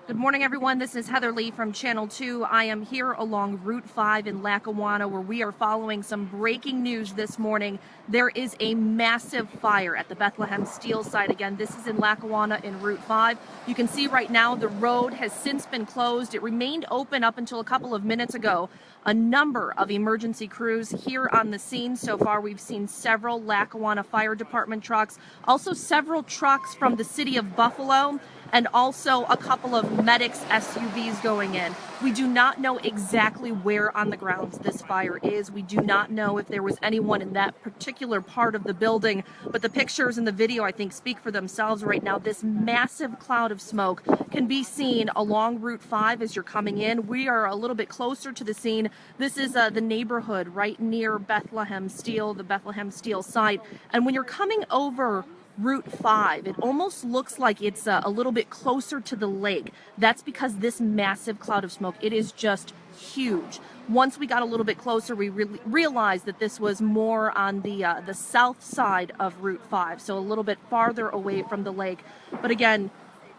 Good morning, everyone. This is Heather Lee from Channel 2. I am here along Route 5 in Lackawanna, where we are following some breaking news this morning. There is a massive fire at the Bethlehem Steel site. Again, this is in Lackawanna in Route 5. You can see right now the road has since been closed. It remained open up until a couple of minutes ago. A number of emergency crews here on the scene. So far, we've seen several Lackawanna Fire Department trucks, also several trucks from the city of Buffalo, and also a couple of medics SUVs going in. We do not know exactly where on the grounds this fire is. We do not know if there was anyone in that particular part of the building, but the pictures and the video, I think, speak for themselves right now. This massive cloud of smoke can be seen along Route 5 as you're coming in. We are a little bit closer to the scene. This is the neighborhood right near Bethlehem Steel, the Bethlehem Steel site. And when you're coming over Route 5, it almost looks like it's a little bit closer to the lake. That's because this massive cloud of smoke, it is just huge. Once we got a little bit closer, we realized that this was more on the south side of Route 5, so a little bit farther away from the lake. But again,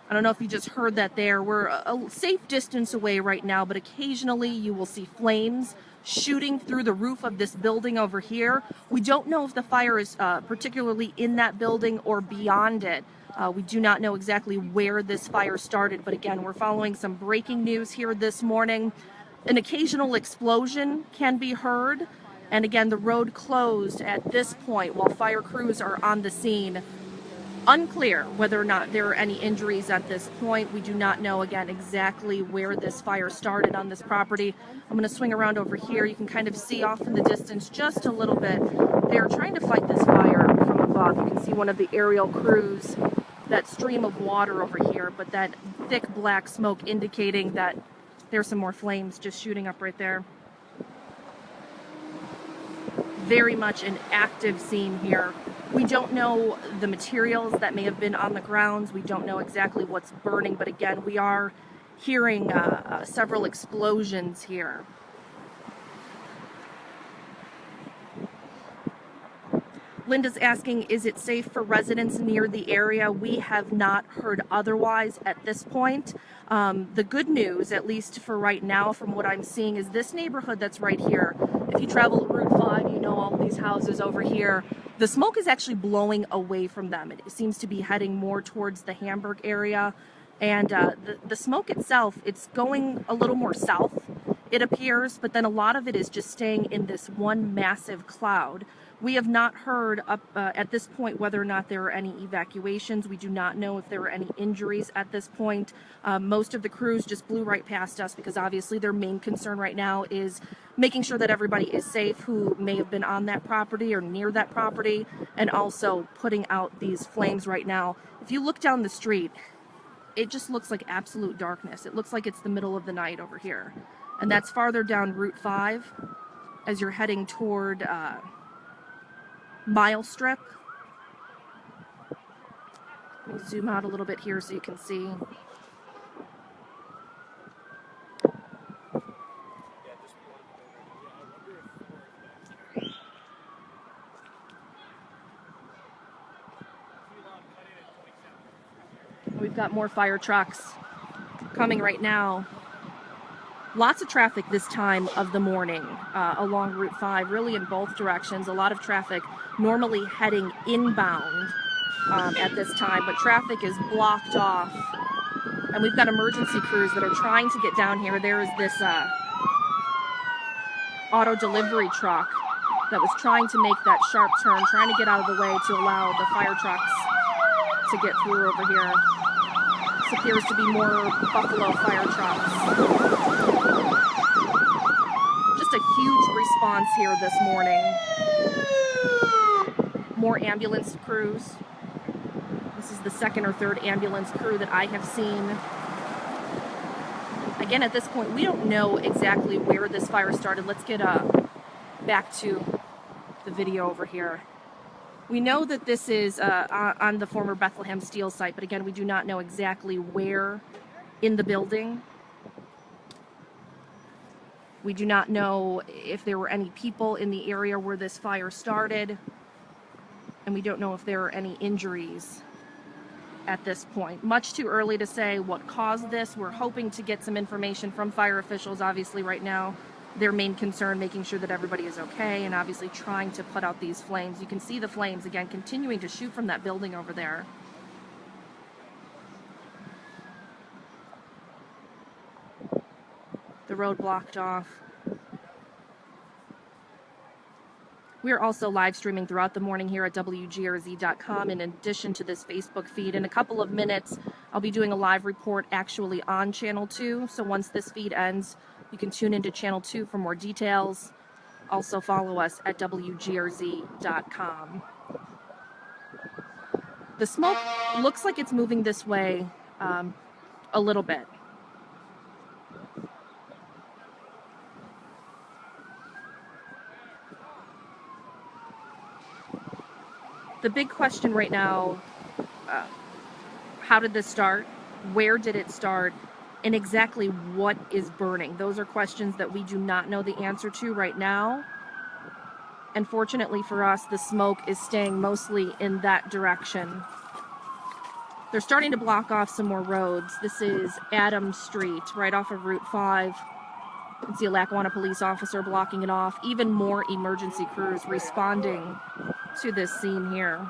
I don't know if you just heard that there. We're a safe distance away right now, but occasionally you will see flames shooting through the roof of this building over here. We don't know if the fire is particularly in that building or beyond it. We do not know exactly where this fire started, but again, we're following some breaking news here this morning. An occasional explosion can be heard, and again, the road closed at this point while fire crews are on the scene. Unclear whether or not there are any injuries at this point. We do not know, again, exactly where this fire started on this property. I'm going to swing around over here. You can kind of see off in the distance just a little bit. They're trying to fight this fire from above. You can see one of the aerial crews, that stream of water over here, but that thick black smoke indicating that there's some more flames just shooting up right there. Very much an active scene here. We don't know the materials that may have been on the grounds. We don't know exactly what's burning, but again, we are hearing several explosions here. Linda's asking, is it safe for residents near the area? We have not heard otherwise at this point. The good news, at least for right now, from what I'm seeing, is this neighborhood that's right here. If you travel Route 5, you know all of these houses over here. The smoke is actually blowing away from them. It seems to be heading more towards the Hamburg area. And the smoke itself, it's going a little more south, it appears, but then a lot of it is just staying in this one massive cloud. We have not heard up at this point whether or not there are any evacuations. We do not know if there are any injuries at this point. Most of the crews just blew right past us because obviously their main concern right now is making sure that everybody is safe who may have been on that property or near that property, and also putting out these flames right now. If you look down the street, it just looks like absolute darkness. It looks like it's the middle of the night over here. And that's farther down Route 5 as you're heading toward Mile Strip. Let me zoom out a little bit here so you can see. We've got more fire trucks coming right now. Lots of traffic this time of the morning along Route 5, really in both directions. A lot of traffic normally heading inbound at this time, but traffic is blocked off. And we've got emergency crews that are trying to get down here. There is this auto delivery truck that was trying to make that sharp turn, trying to get out of the way to allow the fire trucks to get through over here. This appears to be more Buffalo fire trucks. Just a huge response here this morning. More ambulance crews. This is the second or third ambulance crew that I have seen. Again, at this point, we don't know exactly where this fire started. Let's get back to the video over here. We know that this is on the former Bethlehem Steel site, but again, we do not know exactly where in the building. We do not know if there were any people in the area where this fire started, and we don't know if there are any injuries at this point. Much too early to say what caused this. We're hoping to get some information from fire officials. Obviously right now, their main concern, making sure that everybody is okay, and obviously trying to put out these flames. You can see the flames, again, continuing to shoot from that building over there. The road blocked off. We are also live streaming throughout the morning here at WGRZ.com in addition to this Facebook feed. In a couple of minutes, I'll be doing a live report actually on Channel 2. So once this feed ends, you can tune into Channel 2 for more details. Also follow us at WGRZ.com. The smoke looks like it's moving this way a little bit. The big question right now, how did this start? Where did it start? And exactly what is burning? Those are questions that we do not know the answer to right now. And fortunately for us, the smoke is staying mostly in that direction. They're starting to block off some more roads. This is Adams Street, right off of Route 5. You can see a Lackawanna Police officer blocking it off. Even more emergency crews responding to this scene here.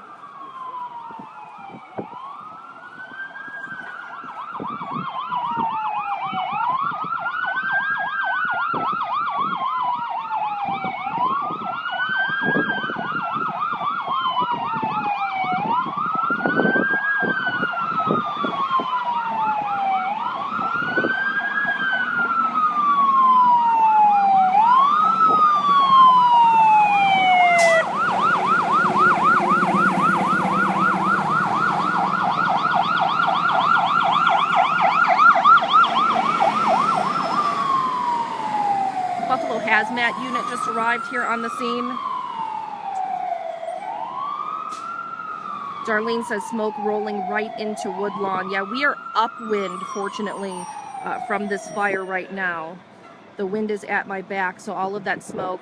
Hazmat unit just arrived here on the scene. Darlene says smoke rolling right into Woodlawn. Yeah, we are upwind, fortunately, from this fire right now. The wind is at my back, so all of that smoke,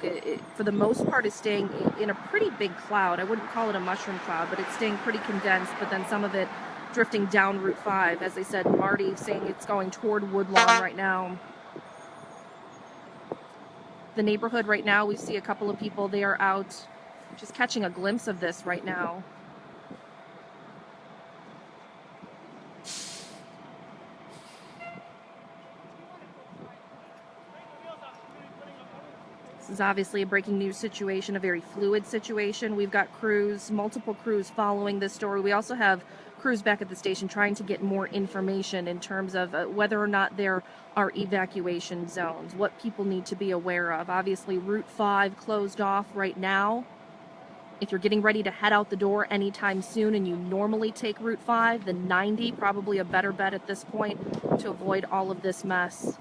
for the most part, is staying in a pretty big cloud. I wouldn't call it a mushroom cloud, but it's staying pretty condensed, but then some of it drifting down Route 5. As I said, Marty saying it's going toward Woodlawn right now. The neighborhood right now, we see a couple of people, they are out just catching a glimpse of this right now. This is obviously a breaking news situation, a very fluid situation. We've got crews, multiple crews following this story. We also have crews back at the station trying to get more information in terms of whether or not there are evacuation zones, what people need to be aware of. Obviously, Route 5 closed off right now. If you're getting ready to head out the door anytime soon and you normally take Route 5, the 90, probably a better bet at this point to avoid all of this mess.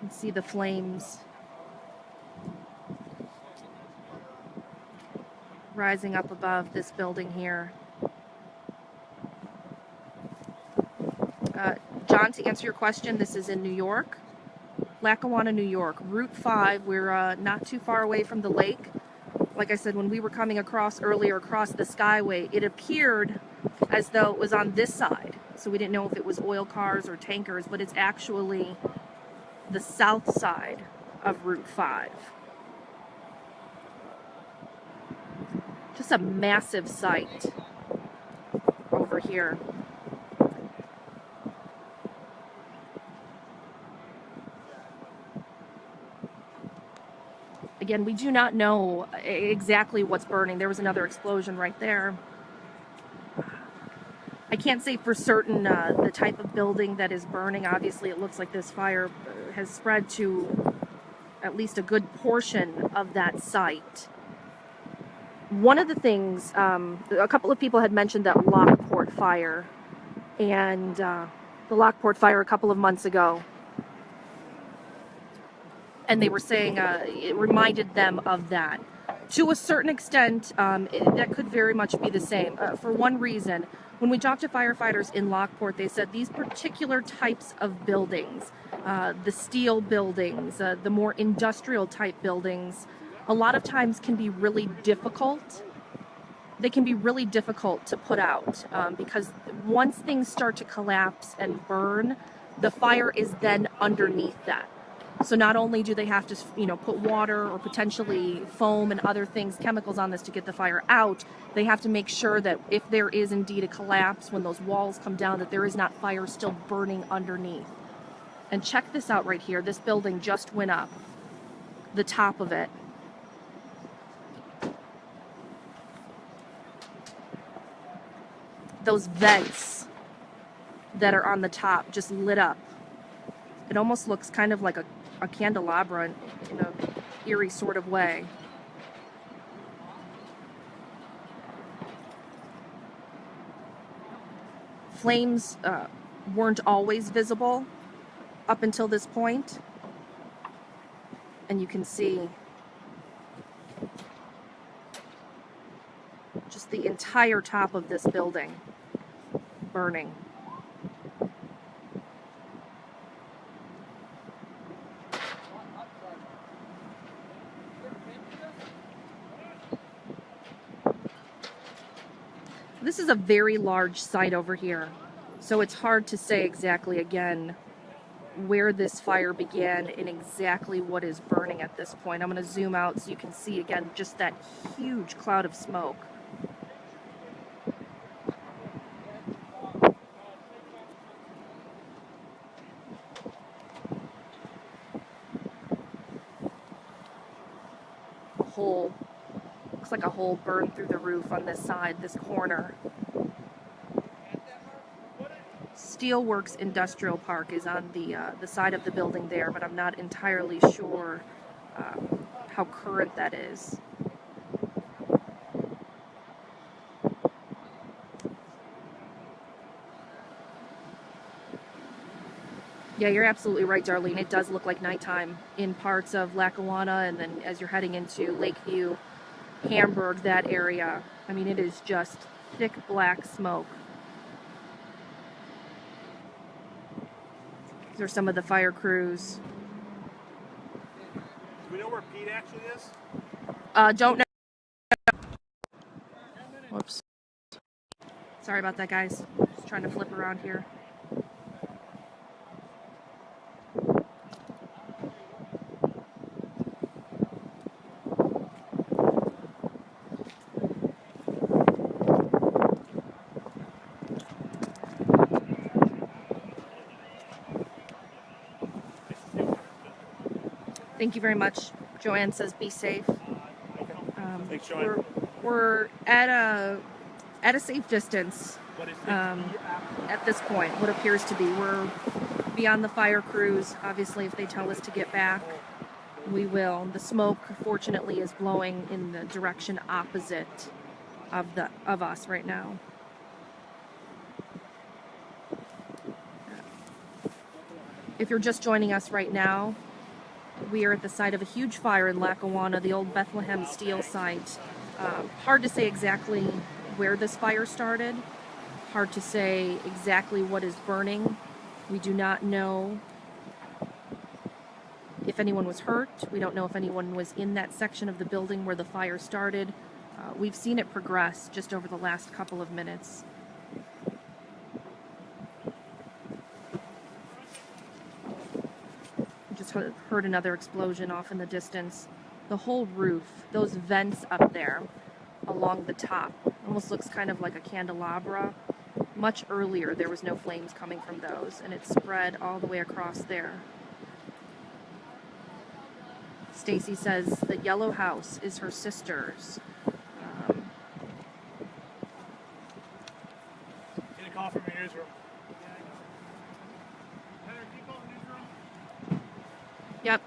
You can see the flames rising up above this building here. John, to answer your question, this is in New York, Lackawanna, New York, Route 5. We're not too far away from the lake. Like I said, when we were coming across earlier, across the Skyway, it appeared as though it was on this side. So we didn't know if it was oil cars or tankers, but it's actually the south side of Route 5. Just a massive site over here. Again, we do not know exactly what's burning. There was another explosion right there. I can't say for certain the type of building that is burning. Obviously, it looks like this fire has spread to at least a good portion of that site. One of the things, a couple of people had mentioned that Lockport fire, and the Lockport fire a couple of months ago. And they were saying it reminded them of that. To a certain extent, that could very much be the same. For one reason, when we talked to firefighters in Lockport, they said these particular types of buildings, the steel buildings, the more industrial type buildings, a lot of times can be really difficult. They can be really difficult to put out because once things start to collapse and burn, the fire is then underneath that. So not only do they have to, put water or potentially foam and other things, chemicals on this to get the fire out, they have to make sure that if there is indeed a collapse, when those walls come down, that there is not fire still burning underneath. And check this out right here. This building just went up, the top of it. Those vents that are on the top just lit up. It almost looks kind of like a candelabra in a eerie sort of way. Flames weren't always visible up until this point, and you can see just the entire top of this building burning. This is a very large site over here, so it's hard to say exactly again where this fire began and exactly what is burning at this point. I'm going to zoom out so you can see again just that huge cloud of smoke. Hole. Looks like a hole burned through the roof on this side, this corner. Steelworks Industrial Park is on the side of the building there, but I'm not entirely sure how current that is. Yeah, you're absolutely right, Darlene. It does look like nighttime in parts of Lackawanna, and then as you're heading into Lakeview, Hamburg, that area. I mean, it is just thick black smoke. These are some of the fire crews. Do we know where Pete actually is? Don't know. Whoops. Sorry about that, guys. Just trying to flip around here. Thank you very much. Joanne says be safe. Thanks, Joanne. We're at a safe distance at this point, what appears to be. We're beyond the fire crews. Obviously, if they tell us to get back, we will. The smoke, fortunately, is blowing in the direction opposite of us right now. If you're just joining us right now, we are at the site of a huge fire in Lackawanna, the old Bethlehem Steel site. Hard to say exactly where this fire started. Hard to say exactly what is burning. We do not know if anyone was hurt. We don't know if anyone was in that section of the building where the fire started. We've seen it progress just over the last couple of minutes. Just heard another explosion off in the distance. The whole roof, those vents up there along the top, almost looks kind of like a candelabra. Much earlier there was no flames coming from those, and it spread all the way across there. Stacy says the yellow house is her sister's. Get a call from your newsroom. Yep.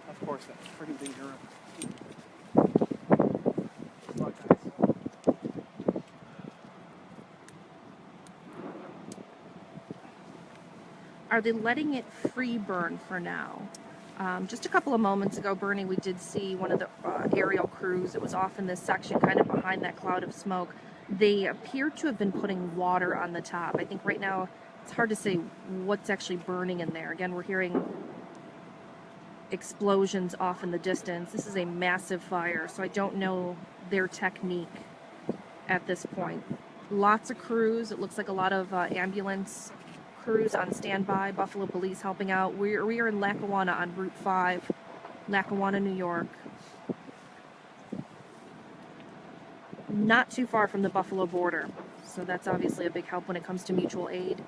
Of course, that freaking thing's around. Are they letting it free burn for now? Just a couple of moments ago, Bernie, we did see one of the aerial crews. It was off in this section, kind of behind that cloud of smoke. They appear to have been putting water on the top. I think right now it's hard to say what's actually burning in there. Again, we're hearing explosions off in the distance. This is a massive fire, so I don't know their technique at this point. Lots of crews. It looks like a lot of ambulance crews on standby. Buffalo Police helping out. We are in Lackawanna on Route 5, Lackawanna, New York. Not too far from the Buffalo border, so that's obviously a big help when it comes to mutual aid.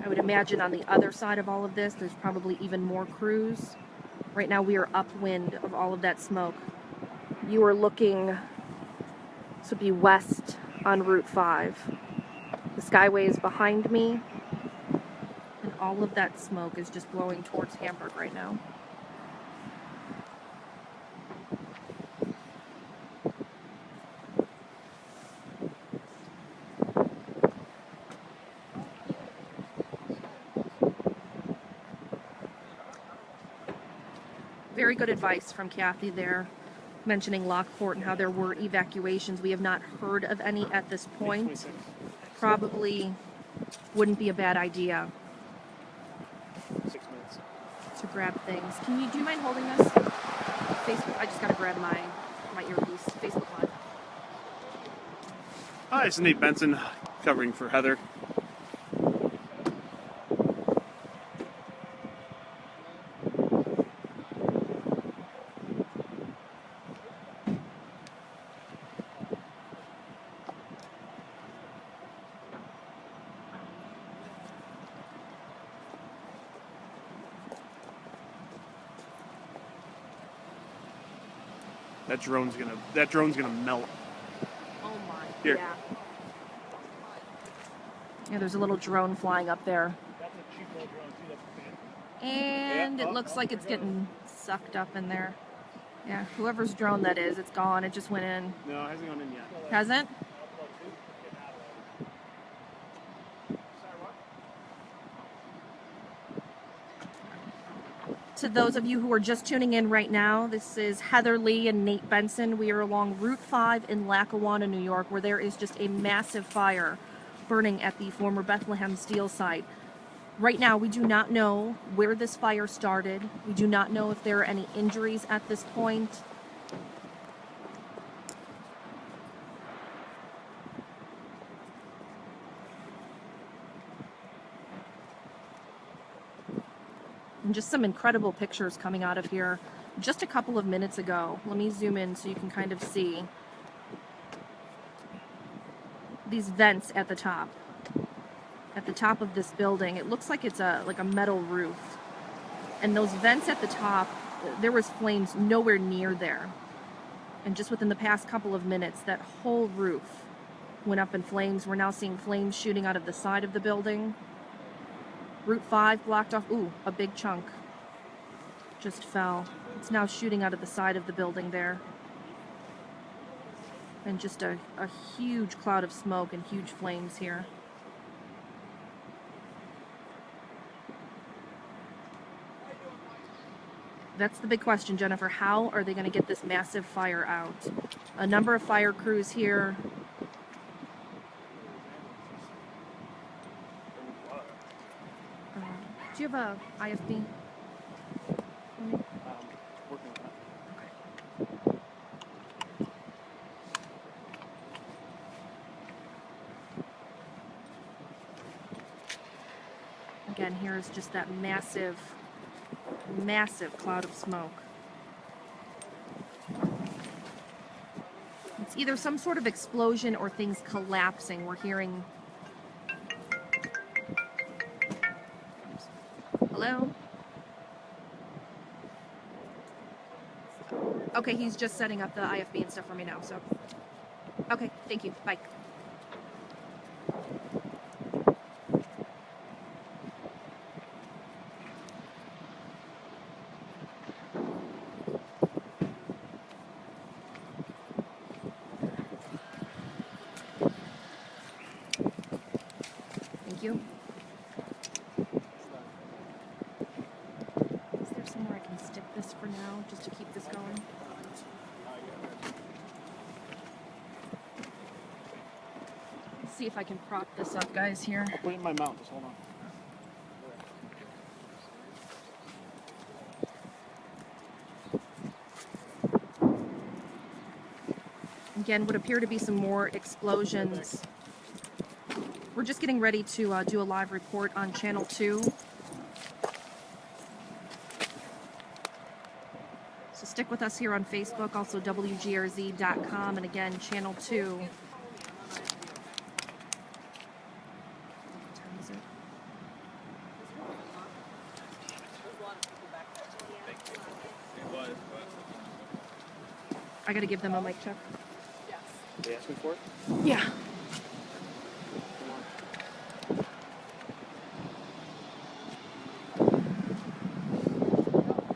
I would imagine on the other side of all of this, there's probably even more crews. Right now we are upwind of all of that smoke. You are looking, this would be west on Route 5. The Skyway is behind me, and all of that smoke is just blowing towards Hamburg right now. Very good advice from Kathy there, mentioning Lockport and how there were evacuations. We have not heard of any at this point. Probably wouldn't be a bad idea 6 minutes. to grab things. Do you mind holding this? Facebook, I just gotta grab my earpiece. Facebook Live. Hi, it's Nate Benson, covering for Heather. That drone's gonna melt. Oh my. Here. Yeah. Yeah, there's a little drone flying up there. That's a cheap little drone too. That's a fan. And Yeah, it looks like it's we're going. getting sucked up in there. Yeah, whoever's drone that is, it's gone. It just went in. No, it hasn't gone in yet. Hasn't? To those of you who are just tuning in right now, this is Heather Lee and Nate Benson. We are along Route 5 in Lackawanna, New York, where there is just a massive fire burning at the former Bethlehem Steel site. Right now, we do not know where this fire started. We do not know if there are any injuries at this point. And just some incredible pictures coming out of here just a couple of minutes ago. Let me zoom in so you can kind of see these vents at the top. At the top of this building, it looks like it's like a metal roof. And those vents at the top, there was flames nowhere near there. And just within the past couple of minutes, that whole roof went up in flames. We're now seeing flames shooting out of the side of the building. Route 5 blocked off. Ooh, a big chunk just fell. It's now shooting out of the side of the building there. And just a huge cloud of smoke and huge flames here. That's the big question, Jennifer. How are they going to get this massive fire out? A number of fire crews here. Do you have a IFB? Working on that. Okay. Again, here is just that massive cloud of smoke. It's either some sort of explosion or things collapsing. We're hearing... Hello? Okay, he's just setting up the IFB and stuff for me now, so... Okay, thank you. Bye. Thank you. Is there somewhere I can stick this for now, just to keep this going? Let's see if I can prop this up, guys, here. I'll put it in my mouth. Just hold on. Again, would appear to be some more explosions. We're just getting ready to do a live report on Channel 2. So stick with us here on Facebook, also WGRZ.com, and again, Channel 2. What time is it? I gotta give them a mic check. They asked me for it? Yeah.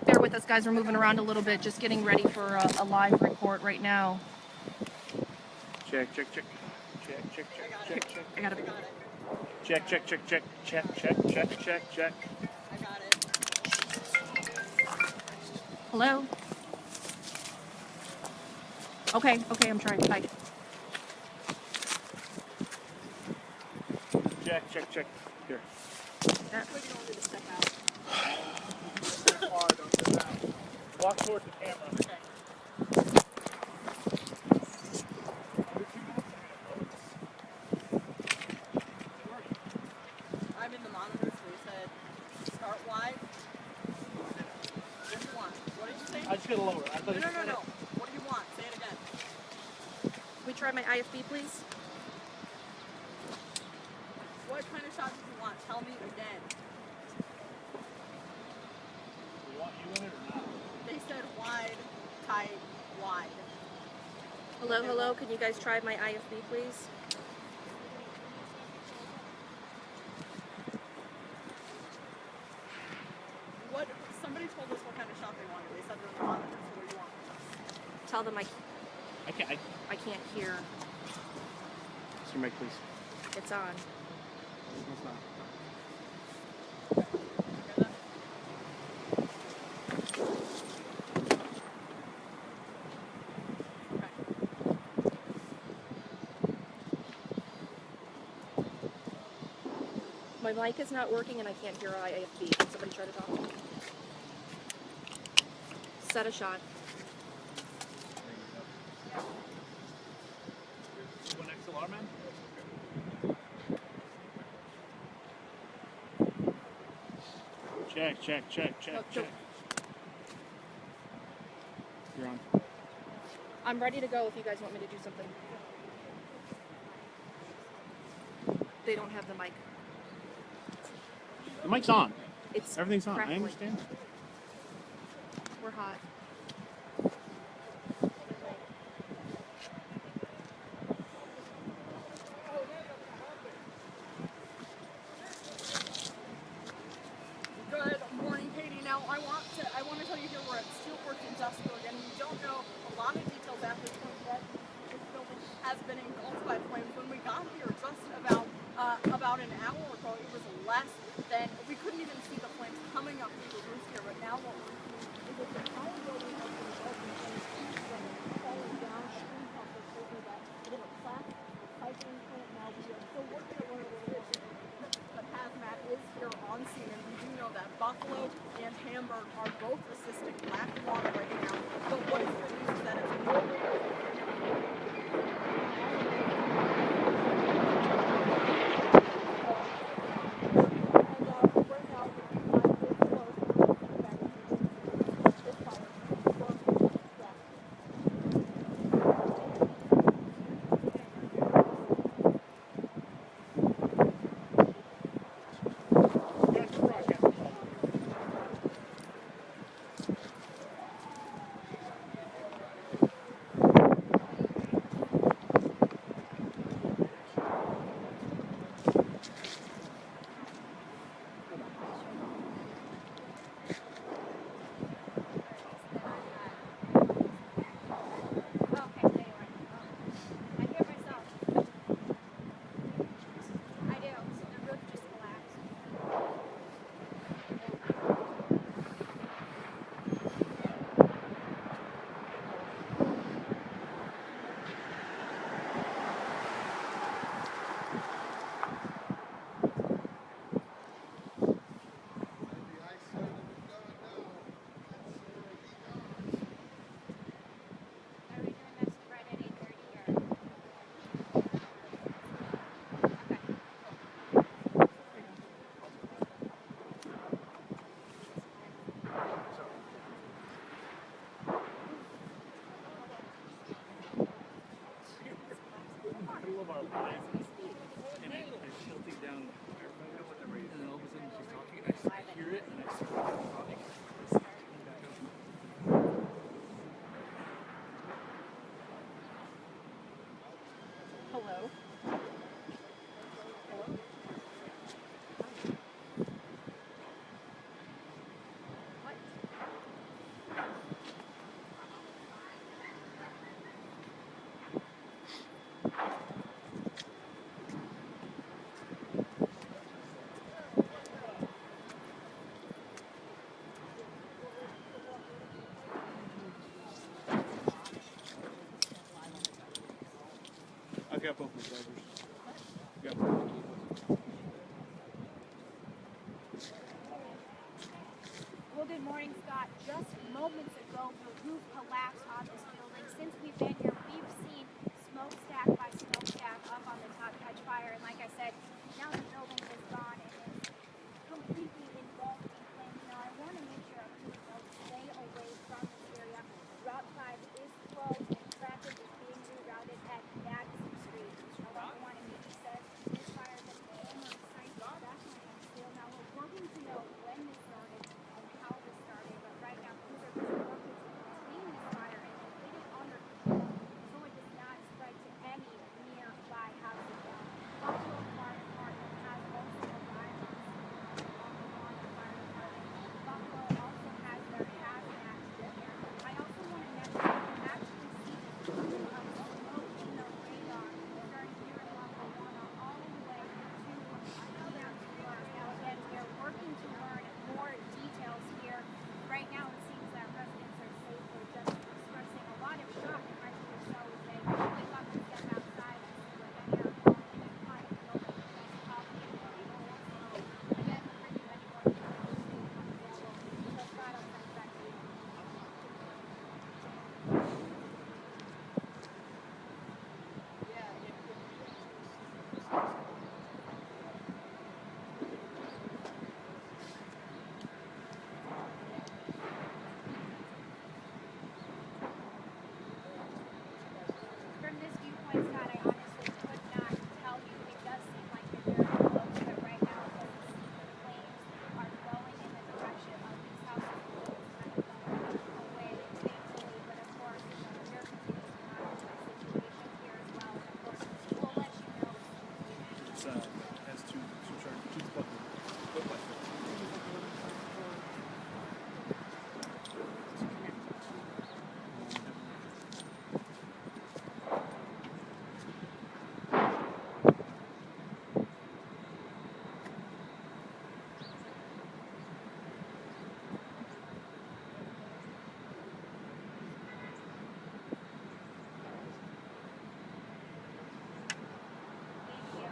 Bear with us, guys. We're moving around a little bit, just getting ready for a live report right now. Check, check, check. Check, check, check, check, check. I got it. Check, check, check, check, check, check, check, check, check. I got it. Hello? Okay, I'm trying. Bye. Check, check, check. Here. Walk towards the camera. I'm in the monitor, so he said start live. What do you want? What did you say? I just gotta lower it. I thought No. What do you want? Say it again. Can we try my IFB, please? What kind of shot do you want? Tell me again. You want you in it or not? They said wide, tight, wide. Hello, can you guys try my IFB, please? What? Somebody told us what kind of shot they wanted. They said they're in the monitor, so what do you want? Tell them I I can't hear. What's your mic, please? It's on. It's not. My mic is not working and I can't hear IFB. Can somebody try to talk to me? Set a shot. You want XLR, man? Check, check, check, check, No, check. don't. You're on. I'm ready to go if you guys want me to do something. They don't have the mic. The mic's on. It's Everything's on. crackling. I understand. We're hot. Good morning, Katie. Now I want to tell you here we're at Steelworks Industrial again. We don't know a lot of details at this point yet. This building has been engulfed by flames. When we got here just about an hour ago, it was less than we couldn't even see the flames coming up through the roof here. But now what we're seeing is that the entire building has been engulfed in flames from falling down. Stream pumpers told me that we have a plaque recycling plant now. We are still working to learn a little bit. The hazmat is here on scene, and we do know that Buffalo and Hamburg are both assisting Lackawanna right now. But what is the news is that it's more middle of our lives, and I'm tilting down, and then all of a sudden she's talking, and I hear it, and I start talking. Hello. I've got both my drivers. Got both. Well, good morning, Scott. Just moments ago, the roof collapsed on this building. Since we've been here, we've seen smokestack by smokestack up on the top catch fire. And like I said, now the building is gone and it's completely engulfed in flames. Now, I want to make sure everyone knows stay away from this area. Route 5 is closed and traffic is being rerouted at Madison Street. Lackawanna Police says this fire has been over site Bethlehem Steel. Now, we're working to know when this started and how this started, but right now crews are just working to contain this fire and then get it under control so it does not spread to any nearby houses. Buffalo Fire Department has also arrived on scene along the Fire Department. Buffalo also has their hazmat in here. I also want to mention you can actually see the stream of smoke in the radar starting here in Lackawanna all the way to Outbound Route. Now again, we are working to learn more details here. Right now it seems that residents are safe. They're just expressing a lot of shock and rightfully so as they wake up and step outside and see what many are calling a kind of building just popping and burning a hole. So again, we're bringing you any more information as they become available. So Scott, I'll send it back to you. From this viewpoint, Scott, I honestly could not tell you. It does seem like you're very close, but right now it doesn't seem the flames are flowing in the direction of these houses. The building's kind of going away, thankfully, but of course, you know, we're continuing to monitor the situation here as well, and of course, we'll let you know as soon as we have It's has two chargers, two buttons. Thank you.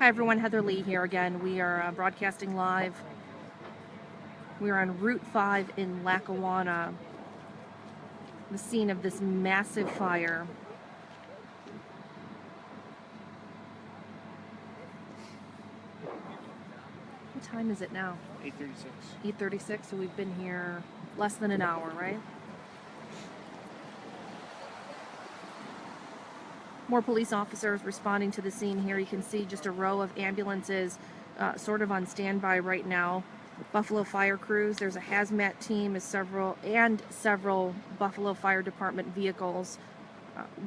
Hi everyone, Heather Lee here again. We are broadcasting live. We are on Route 5 in Lackawanna, the scene of this massive fire. What time is it now? 8:36. 8:36, so we've been here less than an hour, right? More police officers responding to the scene here. You can see just a row of ambulances sort of on standby right now. Buffalo Fire crews, there's a hazmat team, several Buffalo Fire Department vehicles.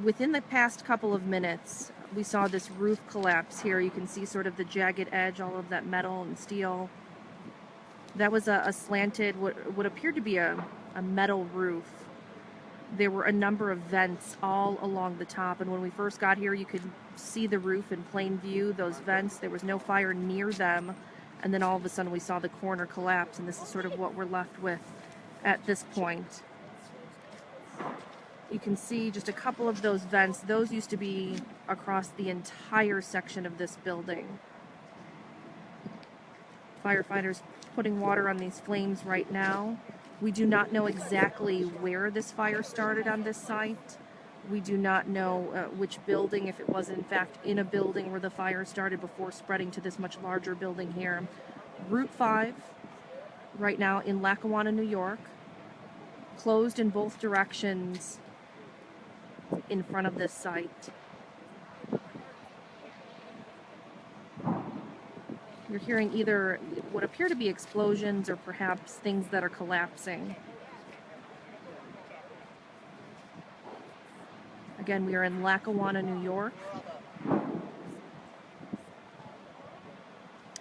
Within the past couple of minutes, we saw this roof collapse here. You can see sort of the jagged edge, all of that metal and steel. That was a slanted, what appeared to be a metal roof. There were a number of vents all along the top, and when we first got here, you could see the roof in plain view, those vents. There was no fire near them, and then all of a sudden we saw the corner collapse, and this is sort of what we're left with at this point. You can see just a couple of those vents. Those used to be across the entire section of this building. Firefighters putting water on these flames right now. We do not know exactly where this fire started on this site. We do not know which building, if it was in fact in a building where the fire started before spreading to this much larger building here. Route 5, right now in Lackawanna, New York, closed in both directions in front of this site. You're hearing either what appear to be explosions or perhaps things that are collapsing. Again, we are in Lackawanna, New York,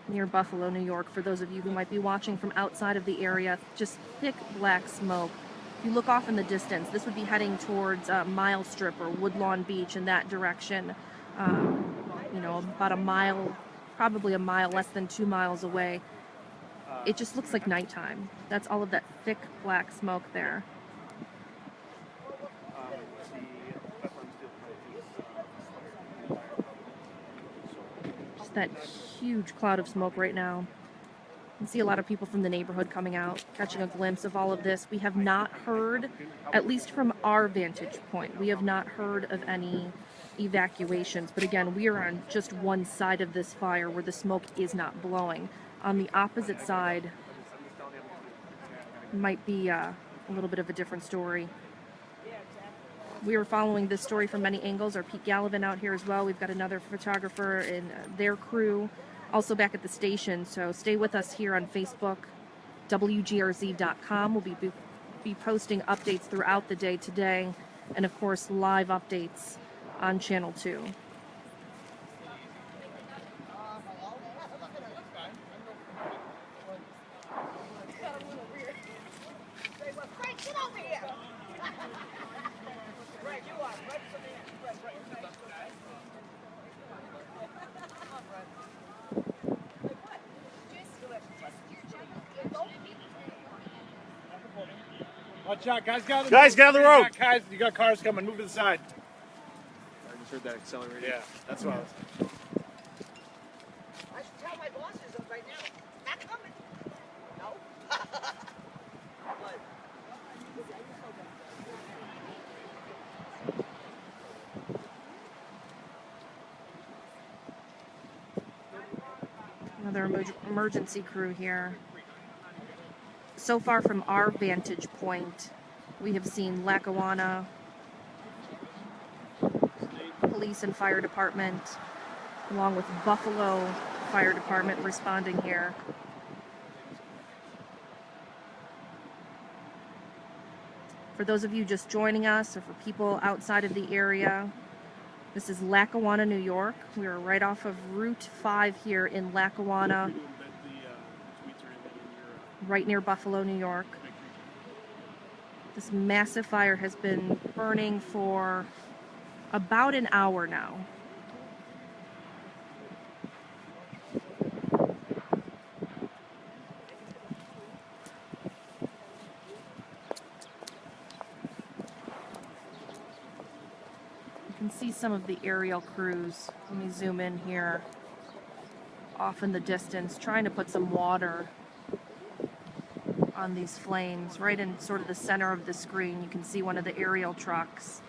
near Buffalo, New York. For those of you who might be watching from outside of the area, just thick black smoke. If you look off in the distance, this would be heading towards Mile Strip or Woodlawn Beach in that direction. You know, about a mile, probably a mile, less than 2 miles away. It just looks like nighttime. That's all of that thick black smoke there. Just that huge cloud of smoke right now. You can see a lot of people from the neighborhood coming out, catching a glimpse of all of this. We have not heard, at least from our vantage point, we have not heard of any evacuations. But again, we are on just one side of this fire where the smoke is not blowing. On the opposite side might be a little bit of a different story. We are following this story from many angles. Our Pete Gallivan out here as well. We've got another photographer and their crew also back at the station. So stay with us here on Facebook, WGRZ.com. We'll be posting updates throughout the day today, and of course live updates on Channel 2. Watch out, guys, gather the road. Guys, you got cars coming. Move to the side. I just heard that accelerator. Yeah, that's what I was. I should tell my bosses right now. Not coming. No. Another emergency crew here. So far from our vantage point, we have seen Lackawanna Police and Fire Department, along with Buffalo Fire Department responding here. For those of you just joining us, or for people outside of the area, this is Lackawanna, New York. We are right off of Route 5 here in Lackawanna, right near Buffalo, New York. This massive fire has been burning for about an hour now. You can see some of the aerial crews. Let me zoom in here. off in the distance, trying to put some water on these flames. Right in sort of the center of the screen, you can see one of the aerial trucks.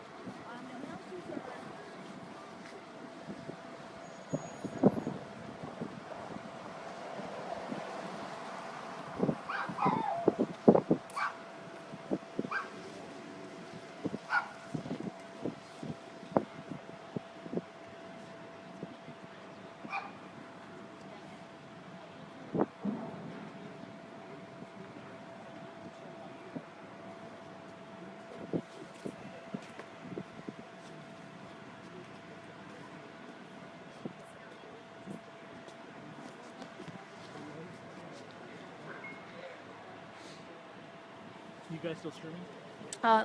You guys still streaming?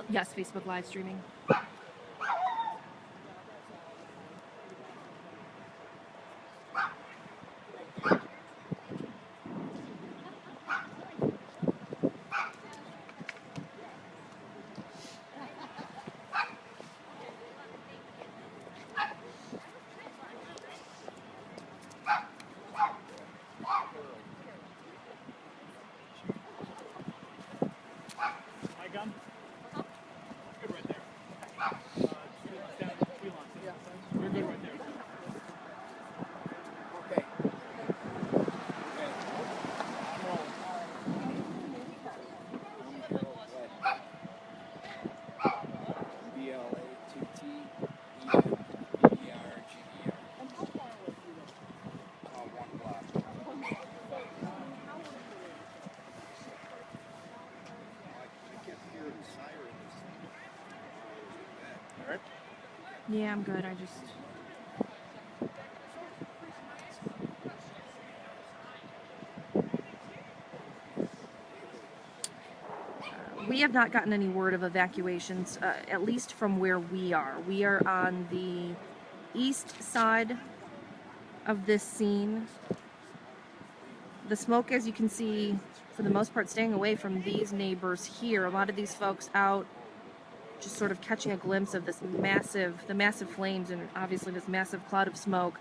Yes, Facebook live streaming. My gun? Good right there. You're good right there. Okay. BLATTEDERGER. 1 block. I kept hearing sirens. All right. Yeah, I'm good. We have not gotten any word of evacuations, at least from where we are. We are on the east side of this scene. The smoke, as you can see, for the most part, staying away from these neighbors here. A lot of these folks out just sort of catching a glimpse of this the massive flames and obviously this massive cloud of smoke.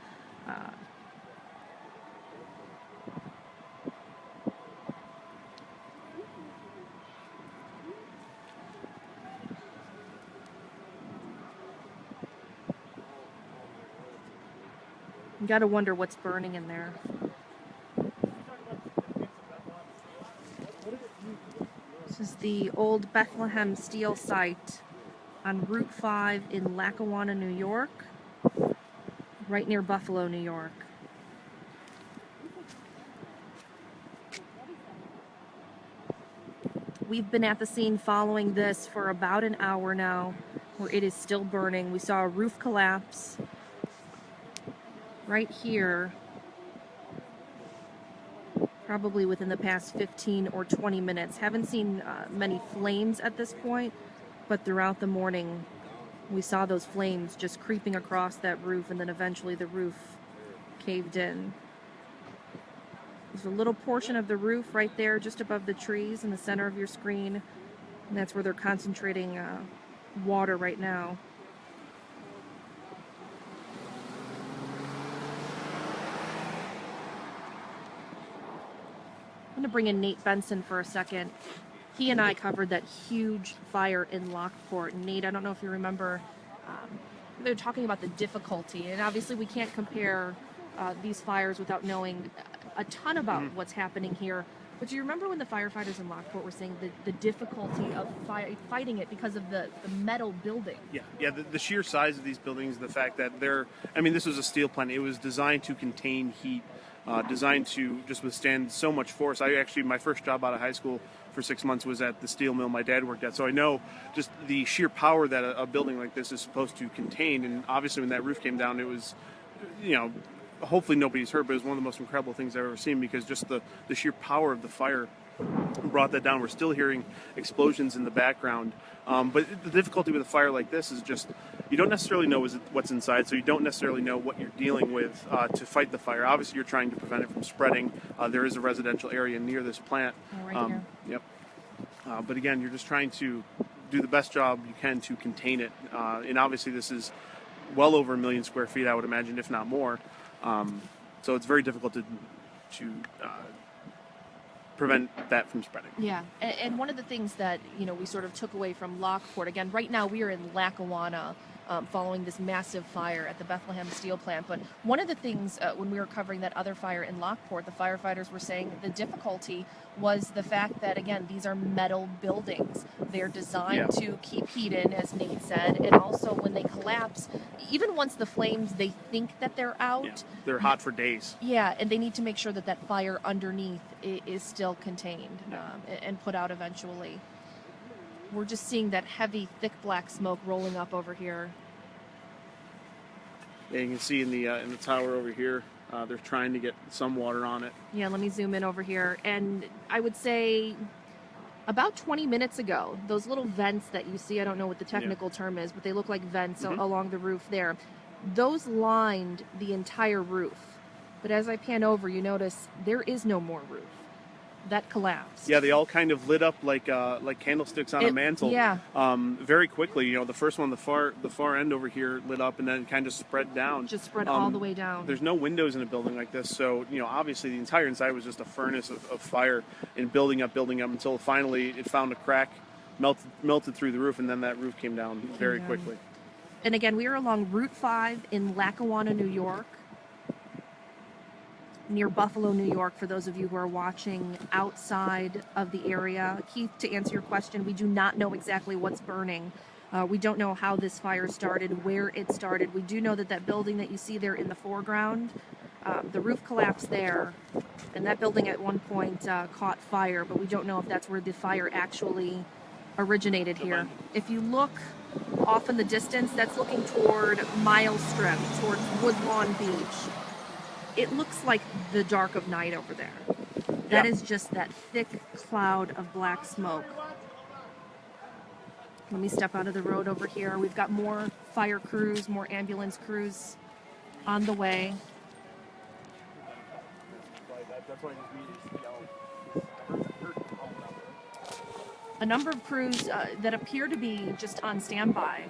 You gotta wonder what's burning in there. This is the old Bethlehem Steel site on Route 5 in Lackawanna, New York, right near Buffalo, New York. We've been at the scene following this for about an hour now, where it is still burning. We saw a roof collapse right here, probably within the past 15 or 20 minutes. Haven't seen many flames at this point, but throughout the morning we saw those flames just creeping across that roof, and then eventually the roof caved in. There's a little portion of the roof right there just above the trees in the center of your screen, and that's where they're concentrating water right now. I'm going to bring in Nate Benson for a second. He and I covered that huge fire in Lockport. Nate, I don't know if you remember, they're talking about the difficulty, and obviously we can't compare these fires without knowing a ton about what's happening here. But do you remember when the firefighters in Lockport were saying the difficulty of fighting it because of the metal building? Yeah. The sheer size of these buildings, the fact that this was a steel plant. It was designed to contain heat, designed to just withstand so much force. My first job out of high school for 6 months was at the steel mill my dad worked at. So I know just the sheer power that a building like this is supposed to contain. And obviously when that roof came down, it was, hopefully nobody's hurt, but it was one of the most incredible things I've ever seen, because just the sheer power of the fire brought that down. We're still hearing explosions in the background. But the difficulty with a fire like this is just you don't necessarily know what's inside, so you don't necessarily know what you're dealing with to fight the fire. Obviously, you're trying to prevent it from spreading. There is a residential area near this plant. Right here. Yep. But again, you're just trying to do the best job you can to contain it. And obviously, this is well over 1 million square feet, I would imagine, if not more. So it's very difficult to prevent that from spreading. Yeah, and one of the things that, you know, we sort of took away from Lockport, again, right now we are in Lackawanna following this massive fire at the Bethlehem Steel plant, but one of the things when we were covering that other fire in Lockport, the firefighters were saying the difficulty was the fact that, again, these are metal buildings. They're designed to keep heat in, as Nate said, and also when they collapse, even once the flames, they think that they're out. They're hot for days. Yeah, and they need to make sure that that fire underneath is still contained and put out eventually. We're just seeing that heavy, thick black smoke rolling up over here. Yeah, you can see in the tower over here, they're trying to get some water on it. Yeah, let me zoom in over here. And I would say about 20 minutes ago, those little vents that you see, I don't know what the technical term is, but they look like vents along the roof there. Those lined the entire roof. But as I pan over, you notice there is no more roof. That collapsed. Yeah, they all kind of lit up like candlesticks on a mantle. Yeah. Very quickly. You know, the first one, the far end over here lit up, and then kind of spread down. Just spread all the way down. There's no windows in a building like this, so you know, obviously the entire inside was just a furnace of fire and building up until finally it found a crack, melted through the roof, and then that roof came down very quickly. And again, we are along Route 5 in Lackawanna, New York, near Buffalo, New York, for those of you who are watching outside of the area. Keith, to answer your question, we do not know exactly what's burning. We don't know how this fire started, where it started. We do know that that building that you see there in the foreground, the roof collapsed there, and that building at one point caught fire, but we don't know if that's where the fire actually originated here. If you look off in the distance, that's looking toward Mile Strip, towards Woodlawn Beach. It looks like the dark of night over there. That is just that thick cloud of black smoke. Let me step out of the road over here. We've got more fire crews, more ambulance crews on the way. A number of crews that appear to be just on standby.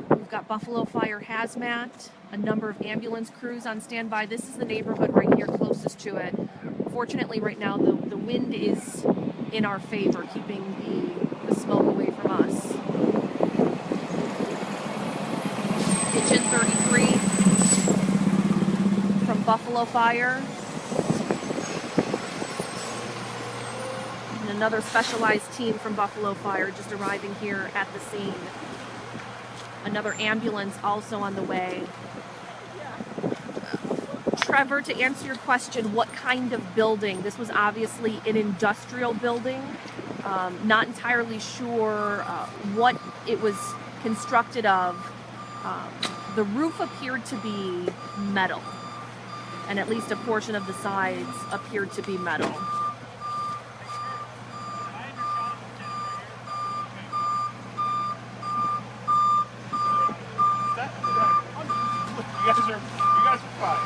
We've got Buffalo Fire Hazmat, a number of ambulance crews on standby. This is the neighborhood right here closest to it. Fortunately, right now, the wind is in our favor, keeping the smoke away from us. Kitchen 33 from Buffalo Fire. And another specialized team from Buffalo Fire just arriving here at the scene. Another ambulance also on the way. Trevor, to answer your question, what kind of building? This was obviously an industrial building. Not entirely sure what it was constructed of. The roof appeared to be metal, and at least a portion of the sides appeared to be metal. You guys are fine.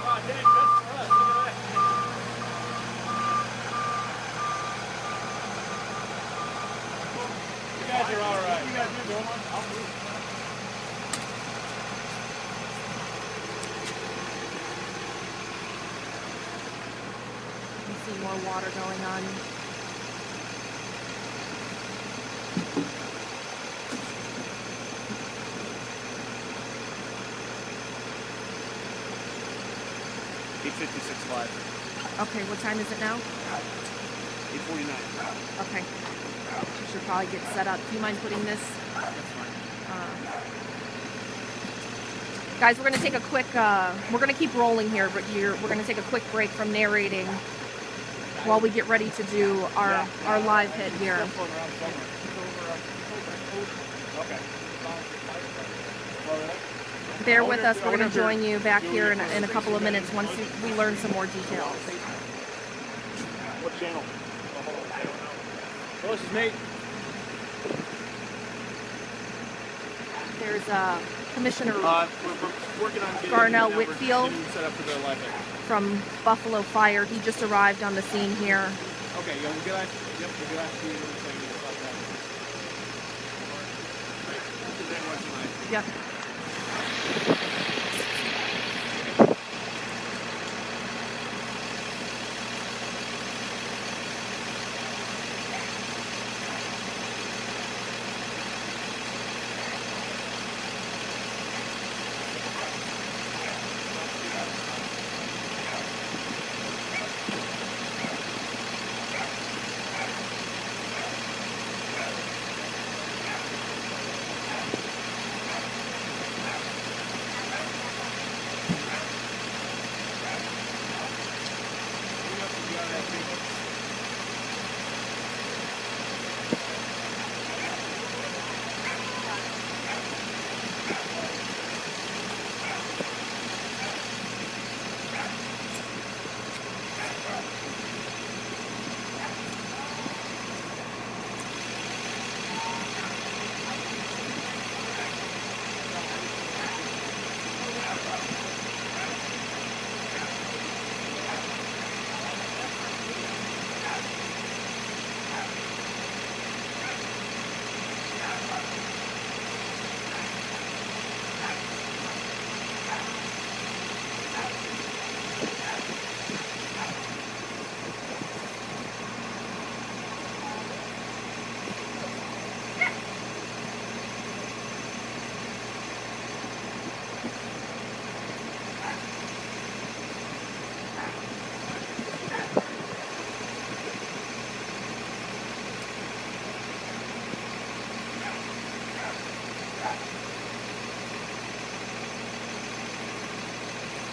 You guys are all right. You guys are doing one? I'll move. You see more water going on. Okay, what time is it now? 8:49. Okay. We should probably get set up. Do you mind putting this? That's fine. Guys, we're going to take a quick, we're going to keep rolling here, but we're going to take a quick break from narrating while we get ready to do our live hit here. Bear with us. We're going to join you back here in a couple of minutes once we learn some more details. What channel? Well, this is Nate. There's Commissioner We're working on getting Garnell the numbers, Whitfield getting set up for the live hit. from Buffalo Fire. He just arrived on the scene here. Okay, yeah, we'll get back to you in a second about that. Yep.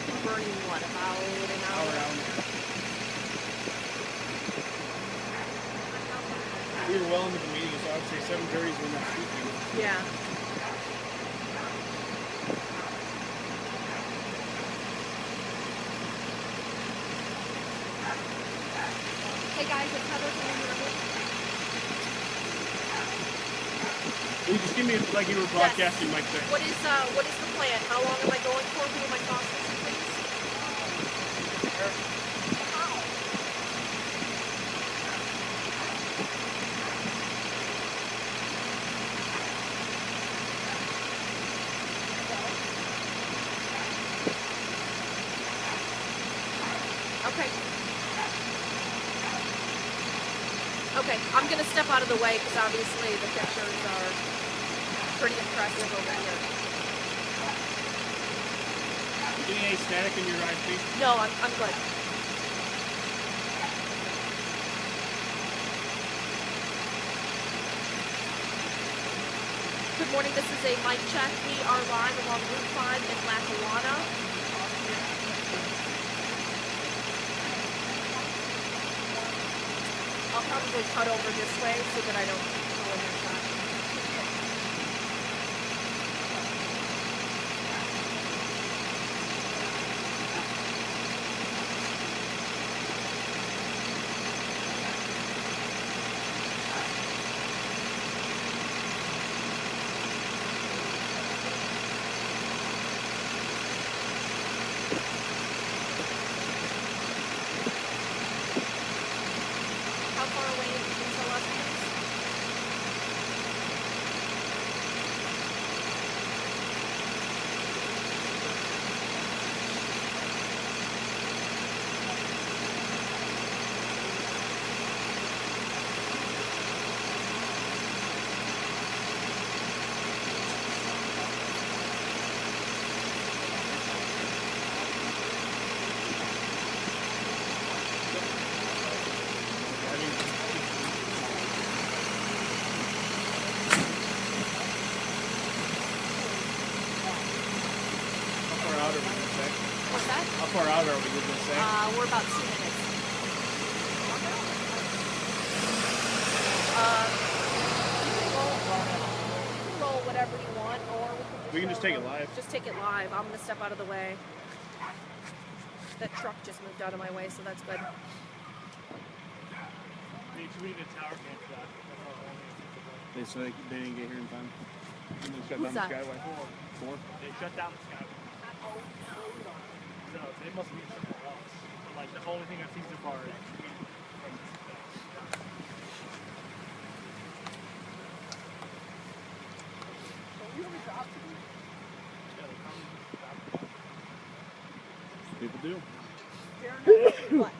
been burning, what, about an hour? We were well into the meeting, so I would say 7:30 is when that speaking. Yeah. Hey guys, it's Heather from the University. Will you just give me like you were broadcasting, Mike? There. What is the plan? How long am I going for? Who am I crossing, please? Okay. Okay, I'm gonna step out of the way because obviously the pictures are pretty impressive over here. You getting any static in your IP? No, I'm good. Good morning, this is a mic check. We are live along Route 5 in Lackawanna. I'll probably cut over this way so that I don't go in your shot. How far away can you tell us, please? What's that? How far out are we, did they say? We're about 2 minutes. You can roll whatever you want, or We can just take it live. Just take it live. I'm gonna step out of the way. That truck just moved out of my way, so that's good. They said they didn't get here in time. And they shut Who's down that? the Skyway. Four. They shut down the Skyway. So they must be somewhere else. But, like, the only thing I've seen so far is from People do. What?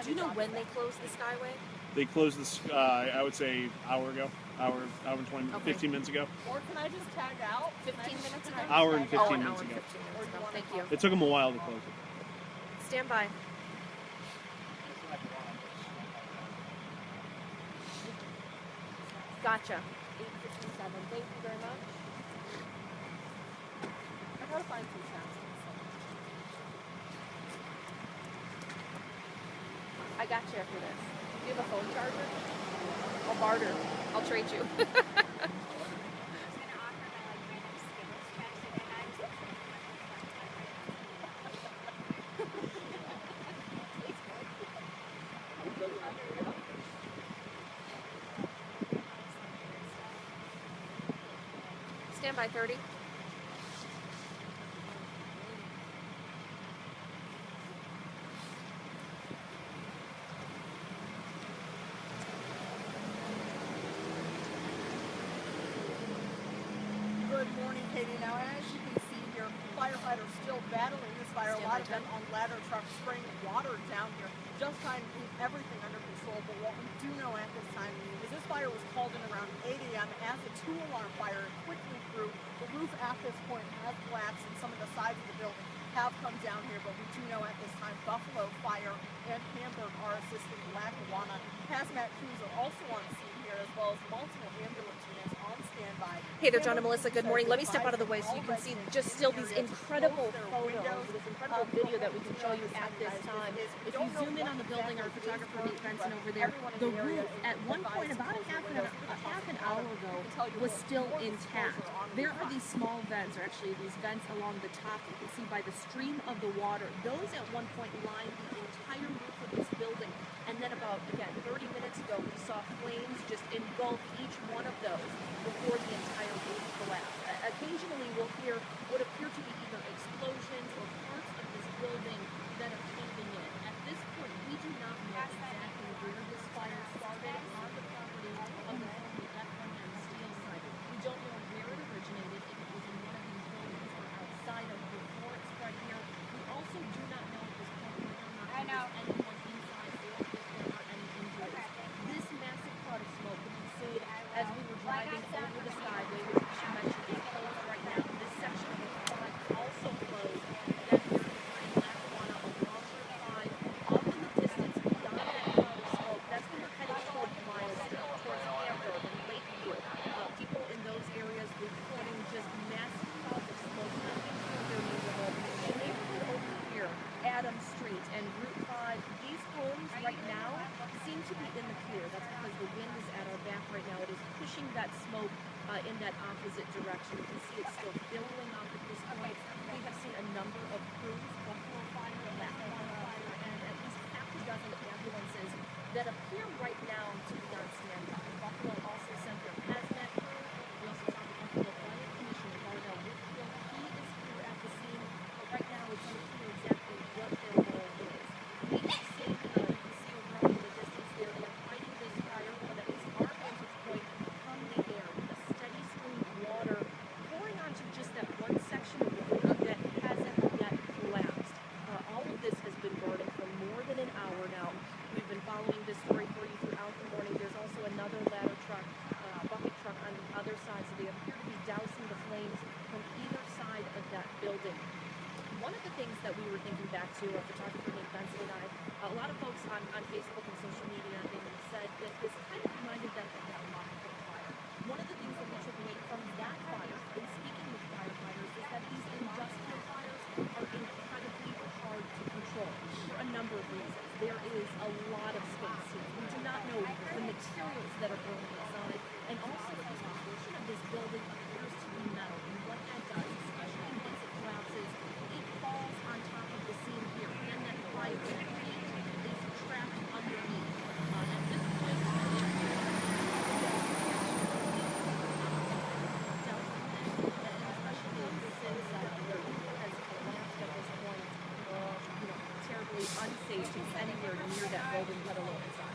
Do you know when they closed the Skyway? They closed this, I would say, hour and 20, Okay. 15 minutes ago. Or can I just tag out? 15 minutes ago? Hour and 15 Oh, an minutes hour and ago. 15 minutes ago. Thank you. It took them a while to close it. Stand by. Gotcha. 8:57. Thank you very much. I gotta find some sounds. I got you after this. Do you have a phone charger? I'll barter. I'll trade you. Stand by 30. Good morning, Katie. Now, as you can see here, firefighters still battling this fire. A lot of them on ladder trucks spraying water down here, just trying to keep everything under control. But what we do know at this time is this fire was called in around 8 a.m. as a 2-alarm fire. It quickly grew. The roof at this point has collapsed, and some of the sides of the building have come down here. But we do know at this time Buffalo Fire and Hamburg are assisting Lackawanna. Hazmat crews are also on scene here, as well as multiple ambulance units. on standby. Hey there, John and Melissa. Good morning. Let me step out of the way so you can see just still these incredible photos, this incredible video that we can show you at this time. If you zoom in on the building, our photographer Nate Benson over there, the roof at one point about a half an hour ago was still intact. There are these small vents, or actually these vents along the top. You can see by the stream of the water. Those at one point lined the entire roof of this building. And then about, again, 30 minutes ago, we saw flames just engulf each one of those before the entire roof collapsed. Occasionally, we'll hear what appear to be either explosions or parts of this building that are caving in. At this point, we do not know exactly where this fire started on the property of the former Bethlehem Steel site. We don't know where it originated, if it was in one of these buildings or outside of before it spread here. We also do not know at this point whether or not there was anyone inside or if there are any injuries. This massive cloud of smoke can be seen as we were driving over the skyway, which she mentioned is closed right now. This section of the front is also closed. Again, here in Lackawanna, along Route 5, off in the distance beyond that cloud of smoke. That's when we're heading toward Milestone, towards Hamburg and Lake Avenue. People in those areas reporting just massive clouds of smoke coming through their neighborhood. The neighborhood over here, Adams Street and Route 5, these homes right now seem to be in the clear. That's because the wind is at our back right now. It is pushing that smoke in that opposite direction. You can see it's still billowing off at this point. We have seen a number of crews, Buffalo Fire, Lackawanna Fire, and at least half a dozen ambulances that appear right now to be on standby. Buffalo also sent their hazmat crew. We also saw the Buffalo Fire Commissioner, Darnell Whitfield. He is here at the scene, but right now it's unclear exactly what their role is. We have seen, you can see over off in the distance there, they're fighting this fire, but at least our vantage point from the air with a steady stream of water pouring onto just that one section of the roof that hasn't yet collapsed. All of this has been burning for more than an hour now. We've been following this story for you throughout the morning. There's also another ladder truck, bucket truck on the other side, so they appear to be dousing the flames from either side of that building. One of the things that we were thinking back to, our photographer Nate Benson and I, a lot of folks on Facebook and social media, they said that this kind of reminded them of that Hamburg fire. One of the things that we took away from that fire, in speaking with firefighters, is that these industrial fires are incredibly hard to control for a number of reasons. There is a lot of space here. We do not know the materials that are burning inside, and also that a portion of this building appears to be metal. And what that does, especially once it collapses, it falls on top of the scene here, and that fire is trapped underneath. At this point, terribly unsafe to be anywhere near that building, let alone inside.